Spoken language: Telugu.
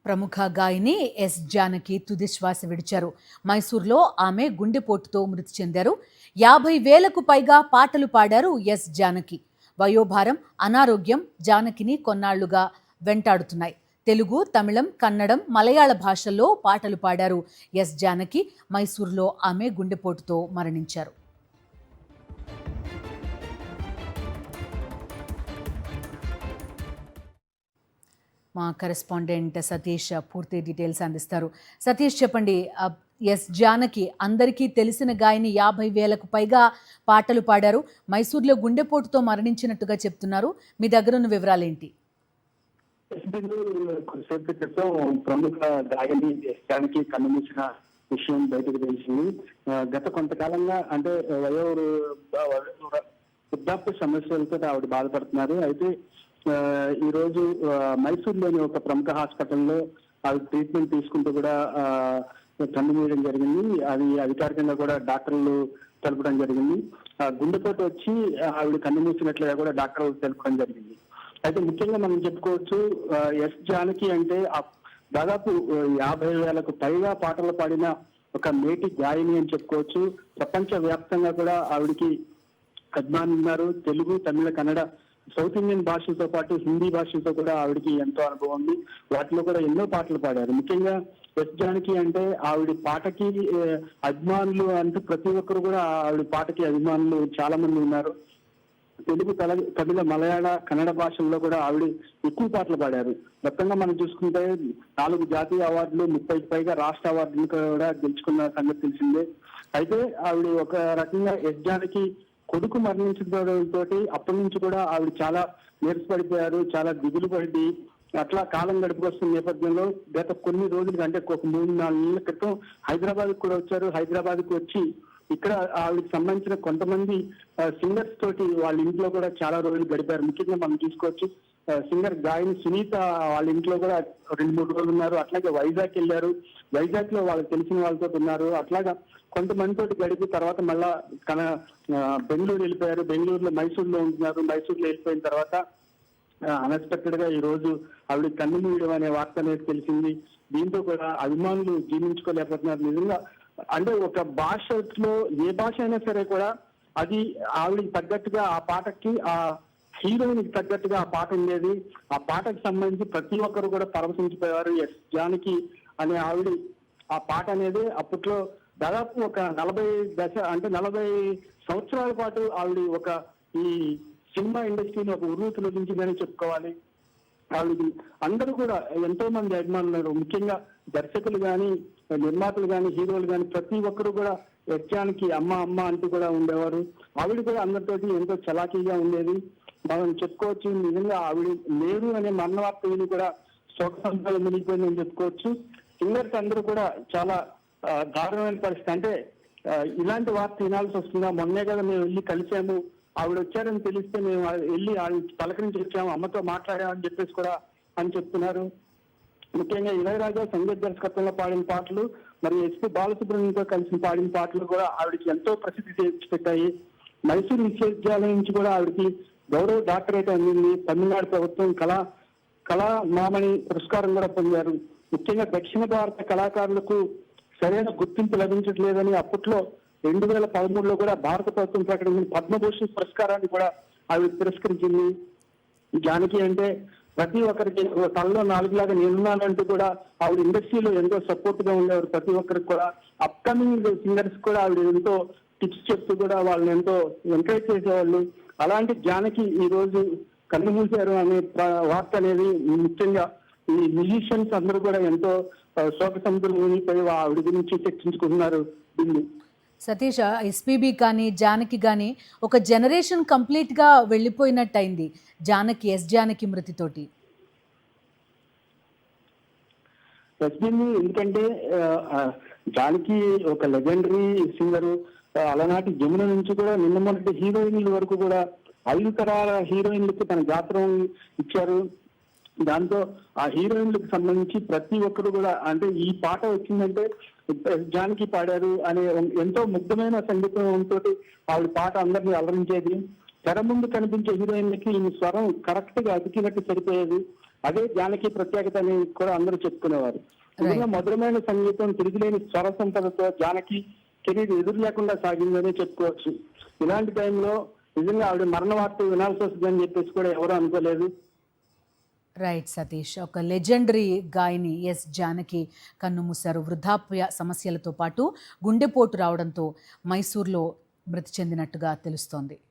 ప్రముఖ గాయని ఎస్ జానకి తుది శ్వాస విడిచారు. మైసూర్లో ఆమె గుండెపోటుతో మృతి చెందారు. 50,000కు పైగా పాటలు పాడారు ఎస్ జానకి. వయోభారం, అనారోగ్యం జానకిని కొన్నాళ్లుగా వెంటాడుతున్నాయి. తెలుగు, తమిళం, కన్నడం, మలయాళ భాషల్లో పాటలు పాడారు ఎస్ జానకి. మైసూర్లో ఆమె గుండెపోటుతో మరణించారు. మా కరెస్పాండెంట్ సతీష్ పూర్తి డీటెయిల్స్ అందిస్తారు. సతీష్, చెప్పండి. ఎస్ జానకి అందరికీ తెలిసిన గాయని, 50,000కు పైగా పాటలు పాడారు. మైసూర్లో గుండెపోటుతో మరణించినట్టుగా చెప్తున్నారు. మీ దగ్గర ఉన్న వివరాలు ఏంటి? కొద్దిసేపు క్రితం ప్రముఖ గాయని ఎస్ జానకి కన్నుమూసిన విషయం బయటకు తెలిసింది. గత కొంతకాలంగా అంటే వృద్ధాప్య సమస్యలతో ఆవిడ బాధపడుతున్నారు. అయితే ఈ రోజు మైసూర్లోని ఒక ప్రముఖ హాస్పిటల్లో ఆవిడ ట్రీట్మెంట్ తీసుకుంటూ కూడా కన్నుమూయడం జరిగింది. అది అధికారికంగా కూడా డాక్టర్లు తెలపడం జరిగింది. గుండెపోటు వచ్చి ఆవిడ కన్నుమూసినట్లుగా కూడా డాక్టర్లు తెలపడం జరిగింది. అయితే ముఖ్యంగా మనం చెప్పుకోవచ్చు, ఎస్ జానకి అంటే దాదాపు 50,000కు పైగా పాటలు పాడిన ఒక మేటి గాయని అని చెప్పుకోవచ్చు. ప్రపంచ వ్యాప్తంగా కూడా ఆవిడికి అభిమానులు ఉన్నారు. తెలుగు, తమిళ, కన్నడ, సౌత్ ఇండియన్ భాషలతో పాటు హిందీ భాషలతో కూడా ఆవిడకి ఎంతో అనుభవం ఉంది. వాటిలో కూడా ఎన్నో పాటలు పాడారు. ముఖ్యంగా ఎస్ జానకి అంటే ఆవిడ పాటకి అభిమానులు అంటూ ప్రతి ఒక్కరు కూడా ఆవిడ పాటకి అభిమానులు చాలా మంది ఉన్నారు. తెలుగు, తమిళ, మలయాళ, కన్నడ భాషల్లో కూడా ఆవిడ ఎక్కువ పాటలు పాడారు. మొత్తంగా మనం చూసుకుంటే 4 జాతీయ అవార్డులు, 30కి పైగా రాష్ట్ర అవార్డులు కూడా గెలుచుకున్న సంగతి తెలిసిందే. అయితే ఆవిడ ఒక రకంగా ఎస్ జానకి కొడుకు మరణించడంతో అప్పటి నుంచి కూడా ఆవిడ చాలా నీరసపడిపోయారు, చాలా దిగులు పడి అట్లా కాలం గడిపొస్తున్న నేపథ్యంలో గత కొన్ని రోజులుగా అంటే ఒక 3-4 నెలల క్రితం హైదరాబాద్ కూడా వచ్చారు. హైదరాబాద్ కు వచ్చి ఇక్కడ ఆవిడకి సంబంధించిన కొంతమంది సింగర్స్ తోటి వాళ్ళ ఇంట్లో కూడా చాలా రోజులు గడిపారు. ముఖ్యంగా మనం చూసుకోవచ్చు, సింగర్ గాయని సునీత వాళ్ళ ఇంట్లో కూడా 2-3 రోజులు ఉన్నారు. అట్లాగే వైజాగ్ వెళ్ళారు. వైజాగ్ లో వాళ్ళకి తెలిసిన వాళ్ళతో ఉన్నారు. అట్లాగా కొంతమందితో గడిపి తర్వాత మళ్ళా బెంగళూరు వెళ్ళిపోయారు. బెంగళూరులో మైసూర్లో ఉంటున్నారు. మైసూర్లో వెళ్ళిపోయిన తర్వాత అన్ఎక్స్పెక్టెడ్ గా ఈ రోజు ఆవిడ కన్నుమూయడం అనే వార్త అనేది తెలిసింది. దీంతో కూడా అభిమానులు జీర్ణించుకోలేకపోతున్నారు. నిజంగా అంటే ఒక భాషలో ఏ భాష అయినా సరే కూడా అది ఆవిడకి తగ్గట్టుగా ఆ పాటకి ఆ హీరోయిన్కి తగ్గట్టుగా ఆ పాట ఉండేది. ఆ పాటకు సంబంధించి ప్రతి ఒక్కరు కూడా పరవశించిపోయారు. ఎస్ జానకి అనే ఆవిడ ఆ పాట అనేది అప్పట్లో దాదాపు ఒక 40 సంవత్సరాల పాటు ఆవిడ ఒక ఈ సినిమా ఇండస్ట్రీని ఒక ఉర్రూతులో దించిందని చెప్పుకోవాలి. ఆవిడకి అందరూ కూడా ఎంతో మంది అభిమానులు ఉన్నారు. ముఖ్యంగా దర్శకులు కానీ, నిర్మాతలు కానీ, హీరోలు కానీ ప్రతి ఒక్కరు కూడా ఎస్ జానకి అమ్మ అమ్మ అంటూ కూడా ఉండేవారు. ఆవిడ కూడా అందరితోటి ఎంతో చలాకీగా ఉండేది. మనం చెప్పుకోవచ్చు, నిజంగా ఆవిడ లేరు అనే మరణ వార్త విని కూడా శోక సంతాలు మునిగిపోయిందని చెప్పుకోవచ్చు. సింగర్స్ అందరూ కూడా చాలా దారుణమైన పరిస్థితి. అంటే ఇలాంటి వార్త వినాల్సి వస్తుందా? మొన్నే కదా మేము వెళ్ళి కలిసాము, ఆవిడ వచ్చారని తెలిస్తే మేము వెళ్ళి పలకరించి వచ్చాము, అమ్మతో మాట్లాడామని చెప్పేసి కూడా అని చెప్తున్నారు. ముఖ్యంగా ఇళయరాజా సంగీత దర్శకత్వంలో పాడిన పాటలు, మరి ఎస్పీ బాలసుబ్రహ్మణ్యంతో కలిసి పాడిన పాటలు కూడా ఆవిడకి ఎంతో ప్రసిద్ధి తెచ్చిపెట్టాయి. మైసూరు విశ్వవిద్యాలయం నుంచి కూడా ఆవిడకి గౌరవ డాక్టరేట్ అందింది. తమిళనాడు ప్రభుత్వం కళా మామణి పురస్కారం కూడా పొందారు. ముఖ్యంగా దక్షిణ భారత కళాకారులకు సరైన గుర్తింపు లభించట్లేదని అప్పట్లో 2013లో కూడా భారత ప్రభుత్వం ప్రకటించిన పద్మభూషణ్ పురస్కారాన్ని కూడా ఆవిడ తిరస్కరించింది. జానకి అంటే ప్రతి ఒక్కరికి తలలో 4 లాగా నేనున్నానంటూ కూడా ఆవిడ ఇండస్ట్రీలో ఎంతో సపోర్ట్ గా ఉండేవారు. ప్రతి ఒక్కరికి కూడా అప్కమింగ్ సింగర్స్ కూడా ఆవిడ ఎంతో టిప్స్ చెప్తూ కూడా వాళ్ళని ఎంతో ఎంకరేజ్ చేసేవాళ్ళు. అలాంటి జానకి ఈ రోజు కన్నుమూశారు అనే వార్త అనేది ముఖ్యంగా ఈ మ్యూజిషియన్స్ అందరూ కూడా ఎంతో శోక సముద్రం మునిగిపోయి ఆవిడ గురించి చర్చించుకుంటున్నారు. సతీష్, ఎస్పీబీ కానీ జానకి కానీ ఒక జనరేషన్ కంప్లీట్ గా వెళ్ళిపోయినట్టు అయింది ఎస్ జానకి మృతితోటి. ఎందుకంటే జానకి ఒక లెజెండరీ సింగరు. అలనాటి జమున నుంచి కూడా నిన్న మొన్నటి హీరోయిన్ల వరకు కూడా 5 తరాల హీరోయిన్లకు తన గాత్రం ఇచ్చారు. దాంతో ఆ హీరోయిన్లకు సంబంధించి ప్రతి ఒక్కరు కూడా అంటే ఈ పాట వచ్చిందంటే జానకి పాడారు అనే ఎంతో ముగ్ధమైన సంగీతంతో ఆవిడ పాట అందరినీ అలరించేది. తెర ముందు కనిపించే హీరోయిన్లకి ఈ స్వరం కరెక్ట్ గా అతికినట్టు సరిపోయేది. అదే జానకి ప్రత్యేకత అని కూడా అందరూ చెప్పుకునేవారు. నిజంగా మధురమైన సంగీతం, తిరిగిలేని స్వర సంపదతో జానకి కెరీర్ ఎదురు లేకుండా సాగిందనే చెప్పుకోవచ్చు. ఇలాంటి టైంలో నిజంగా ఆవిడ మరణ వార్త వినాల్సి వస్తుందని చెప్పేసి కూడా ఎవరు అనుకోలేదు. రైట్ సతీష్, ఒక లెజెండరీ గాయని ఎస్ జానకి కన్నుమూశారు. వృద్ధాప్య సమస్యలతో పాటు గుండెపోటు రావడంతో మైసూర్లో మృతి చెందినట్టుగా తెలుస్తోంది.